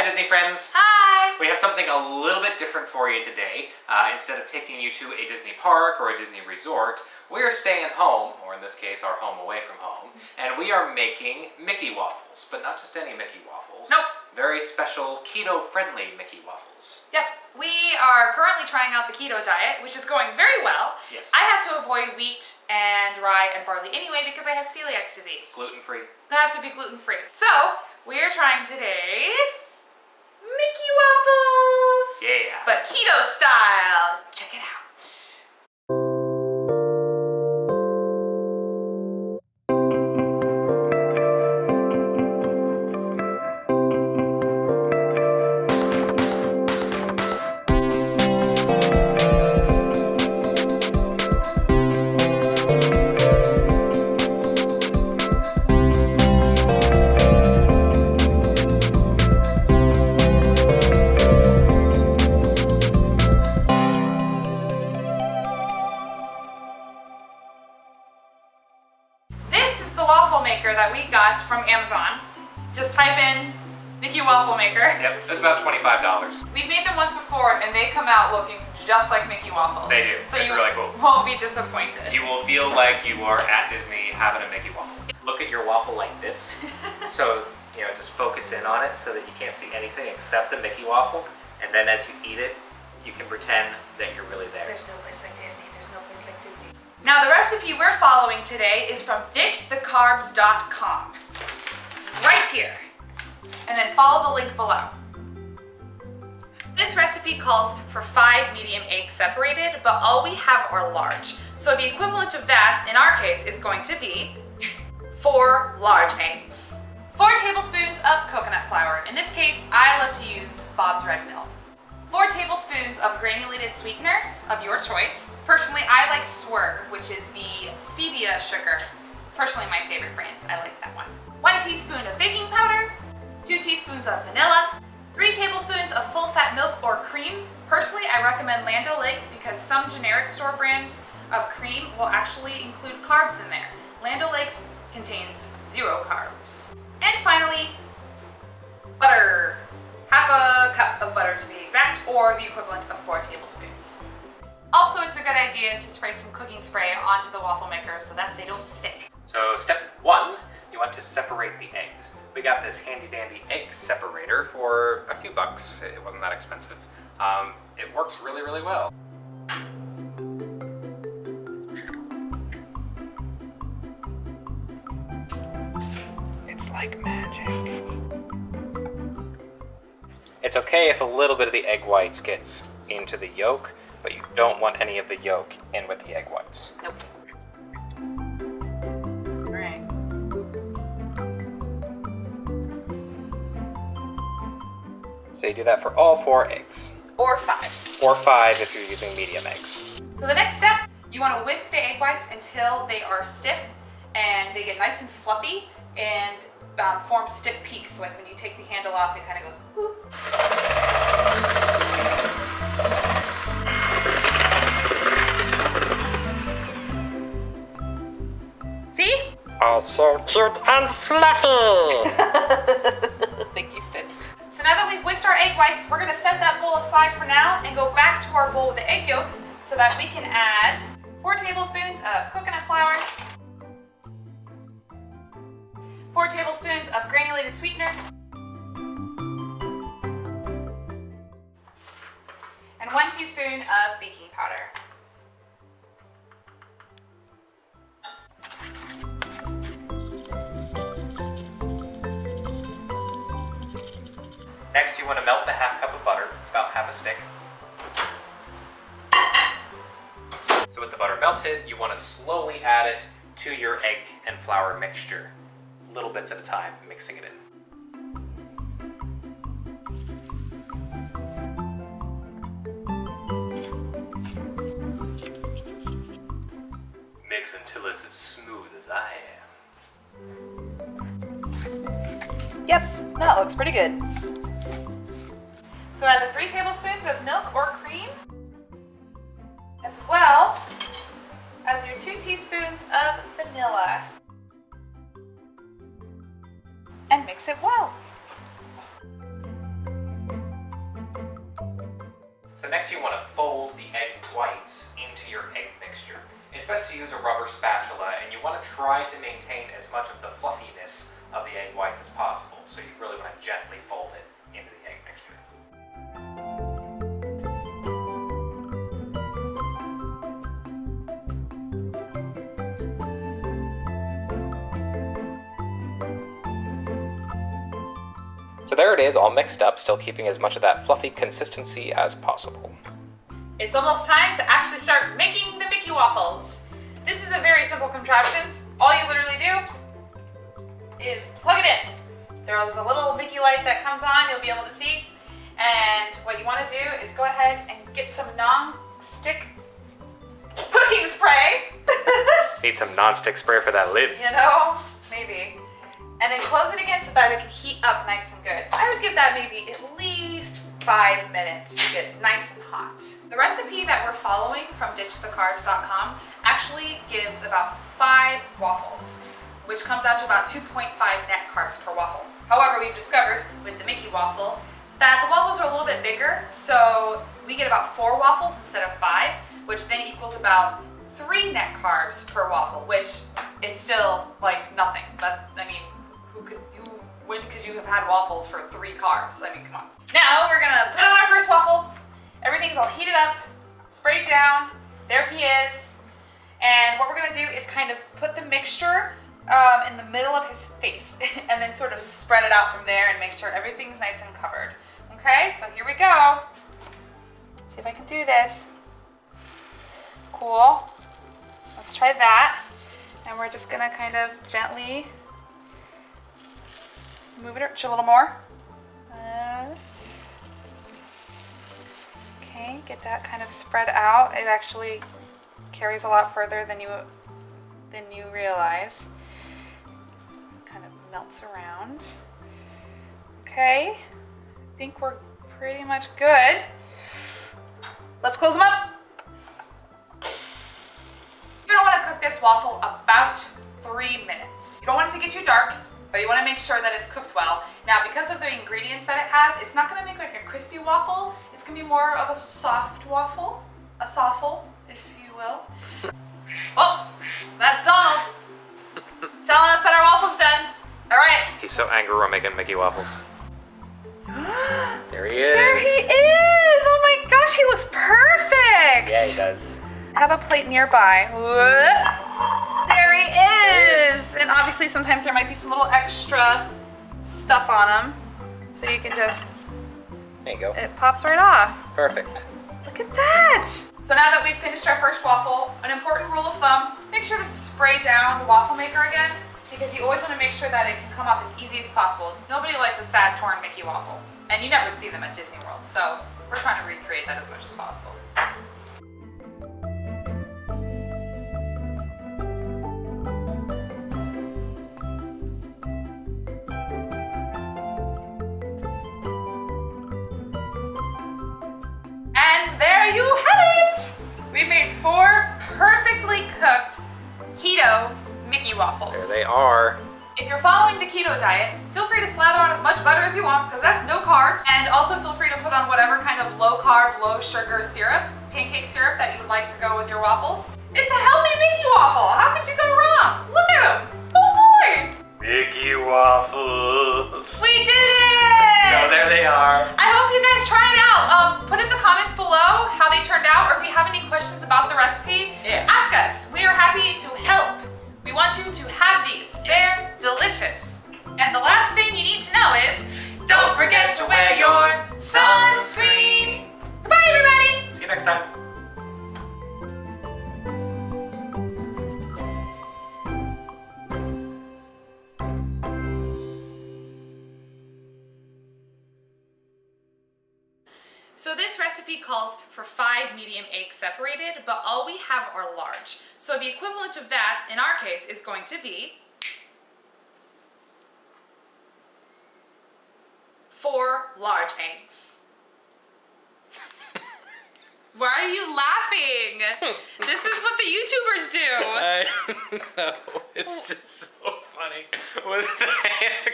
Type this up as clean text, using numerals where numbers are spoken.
Disney friends. Hi! We have something a little bit different for you today. Instead of taking you to a Disney park or a Disney resort, we're staying home, or in this case, our home away from home, and we are making Mickey waffles. But not just any Mickey waffles. Nope. Very special keto-friendly Mickey waffles. Yep, we are currently trying out the keto diet, which is going very well. Yes. I have to avoid wheat and rye and barley anyway because I have celiac disease. Gluten-free. I have to be gluten-free. So, we're trying today Mickey waffles! Yeah. But keto style. Check it out. The waffle maker that we got from Amazon. Just type in Mickey waffle maker. Yep, it's about $25. We've made them once before and they come out looking just like Mickey waffles. They do. So it's you really cool. won't be disappointed. You will feel like you are at Disney having a Mickey waffle. Look at your waffle like this. So, just focus in on it so that you can't see anything except the Mickey waffle. And then as you eat it, you can pretend that you're really there. There's no place like Disney. There's no place like Disney. Now the recipe we're following today is from ditchthecarbs.com. Right here. And then follow the link below. This recipe calls for 5 medium eggs separated, but all we have are large. So the equivalent of that, in our case, is going to be 4 large eggs. 4 tablespoons of coconut flour. In this case, I love to use Bob's Red Mill. 4 tablespoons of granulated sweetener of your choice. Personally, I like Swerve, which is the stevia sugar. Personally, my favorite brand. I like that one. 1 teaspoon of baking powder, 2 teaspoons of vanilla, 3 tablespoons of full-fat milk or cream. Personally, I recommend Land O'Lakes because some generic store brands of cream will actually include carbs in there. Land O'Lakes contains 0 carbs. And finally, butter. Half a cup of butter to be exact, or the equivalent of 4 tablespoons. Also, it's a good idea to spray some cooking spray onto the waffle maker so that they don't stick. So step 1, you want to separate the eggs. We got this handy dandy egg separator for a few bucks. It wasn't that expensive. It works really, really well. It's like magic. It's okay if a little bit of the egg whites gets into the yolk, but you don't want any of the yolk in with the egg whites. Nope. All right. So you do that for all 4 eggs. Or 5. Or 5 if you're using medium eggs. So the next step, you want to whisk the egg whites until they are stiff and they get nice and fluffy and form stiff peaks. Like when you take the handle off, it kind of goes whoop. See? Oh, so cute and fluffy! Thank you, Stitch. So now that we've whisked our egg whites, we're gonna set that bowl aside for now and go back to our bowl with the egg yolks so that we can add 4 tablespoons of coconut flour, 4 tablespoons of granulated sweetener, and 1 teaspoon of baking powder. Next, you want to melt the half cup of butter. It's about half a stick. So with the butter melted, you want to slowly add it to your egg and flour mixture. Little bits at a time, mixing it in. Mix until it's as smooth as I am. Yep, that looks pretty good. So add the 3 tablespoons of milk or cream, as well as your 2 teaspoons of vanilla. And mix it well. So next you want to fold the egg whites into your egg mixture. It's best to use a rubber spatula, and you want to try to maintain as much of the fluffiness of the egg whites as possible. So you really want to gently fold it into the egg mixture. So there it is, all mixed up, still keeping as much of that fluffy consistency as possible. It's almost time to actually start making the Mickey waffles. This is a very simple contraption. All you literally do is plug it in. There's a little Mickey light that comes on, you'll be able to see. And what you want to do is go ahead and get some non-stick cooking spray. Need some non-stick spray for that lid. You know, maybe. And then close it again so that it can heat up nice and good. I would give that maybe at least 5 minutes to get nice and hot. The recipe that we're following from ditchthecarbs.com actually gives about 5 waffles, which comes out to about 2.5 net carbs per waffle. However, we've discovered with the Mickey waffle that the waffles are a little bit bigger, so we get about 4 waffles instead of 5, which then equals about 3 net carbs per waffle, which is still like nothing. But I mean, when could you have had waffles for 3 carbs? I mean, come on. Now we're gonna put on our first waffle. Everything's all heated up, sprayed down. There he is. And what we're gonna do is kind of put the mixture in the middle of his face and then sort of spread it out from there and make sure everything's nice and covered. Okay, so here we go. Let's see if I can do this. Cool. Let's try that. And we're just gonna kind of gently move it a little more. Okay, get that kind of spread out. It actually carries a lot further than you realize. Kind of melts around. Okay, I think we're pretty much good. Let's close them up. You're gonna want to cook this waffle about 3 minutes. You don't want it to get too dark, but you want to make sure that it's cooked well. Now, because of the ingredients that it has, it's not going to make like a crispy waffle. It's going to be more of a soft waffle, a soffle, if you will. Oh, that's Donald telling us that our waffle's done. All right. He's so angry we're making Mickey waffles. There he is. There he is. Oh my gosh, he looks perfect. Yeah, he does. Have a plate nearby. There he is! And obviously sometimes there might be some little extra stuff on him. So you can just, There you go. it pops right off. Perfect. Look at that! So now that we've finished our first waffle, an important rule of thumb, make sure to spray down the waffle maker again, because you always want to make sure that it can come off as easy as possible. Nobody likes a sad, torn Mickey waffle. And you never see them at Disney World, so we're trying to recreate that as much as possible. And there you have it! We made 4 perfectly cooked keto Mickey waffles. There they are. If you're following the keto diet, feel free to slather on as much butter as you want, because that's no carbs. And also feel free to put on whatever kind of low carb, low sugar syrup, pancake syrup that you would like to go with your waffles. It's a healthy Mickey waffle. How could you go wrong? Look at him. Oh boy. Mickey waffles. We did it! So there they are. I hope you guys try it out. Put in the comments below how they turned out, or if you have any questions about the recipe, ask us. We are happy to help. We want you to have these. Yes. They're delicious. And the last thing you need to know is, don't forget to wear your sunscreen. Goodbye, everybody. See you next time. So this recipe calls for 5 medium eggs separated, but all we have are large. So the equivalent of that, in our case, is going to be 4 large eggs. Why are you laughing? This is what the YouTubers do. I know. It's just so funny with the hand.